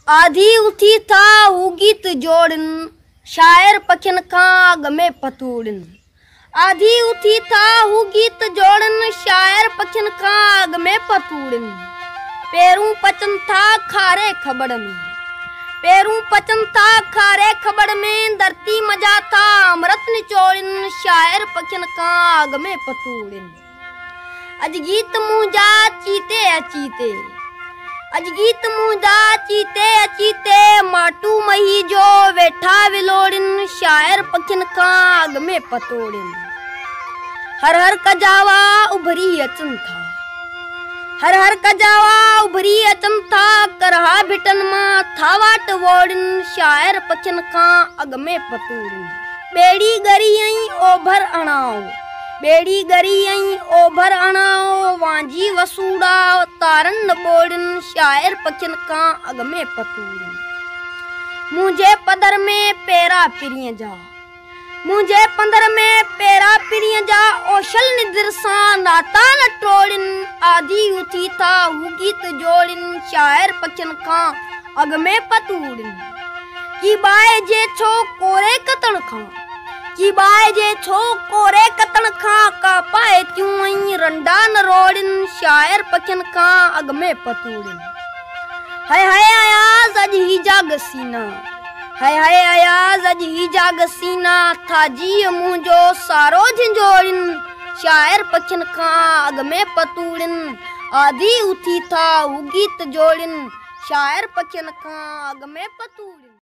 आधी उथी था हू गीत जोड़न शायर पखिन खां अॻ में पतूड़न। आधी उथी था हू गीत जोड़न शायर पखिन खां अॻ में पतूड़न। पेरूं पचन था खारे खबड़ में, पेरूं पचन था खारे खबड़ में, धरती मजा था अमृत निचोड़न शायर पखिन खां अॻ में पतूड़न। अज गीत मुंहिंजा चीते अचीते, अज गीत मुंहिंजा चीते अचीते, माटू मही जो वेठा विलोड़न शायर पखिन खां अॻ में पतोड़न। हर हर कजावा उभरी अचन था, हर हर कजावा उभरी अचन था, करहा भिटन मां था वाट वोड़न शायर पखिन खां अॻ में पतोड़न। बेड़ी गरी ऐं ओभर अणाओ, बेड़ी गरी ऐं ओभर अणाओ, वांजी वसूड़ा तारन न बोड़न शायर पखिन खां अॻ में पतूड़न। मुंहिंजे पदर में पेरा पिरिय जा, मुंहिंजे पंदर में पेरा पिरिय जा, ओशल निदर सां नाता न टोड़न। आधी उथी था हू गीत जोड़न शायर पखिन खां अॻ में पतूड़न। की बाए जे छो कोरे कतण खां, की बाए जे छो कोरे कतण खां, का पाए त्यूं ऐं रंडा न रोड़न शायर पखिन खां अॻ में पतूड़न। हाय हाय आयाज़ अॼु ही जाग सीना, हाय हाय आयाज़ अॼु ही जाग सीना, थाजी मुंहिंजो सारो झंझोड़न शायर पखिन खां अॻ में पतूड़न। आधी उथी था हू गीत जोड़न शायर पखिन खां अॻ में पतूड़न।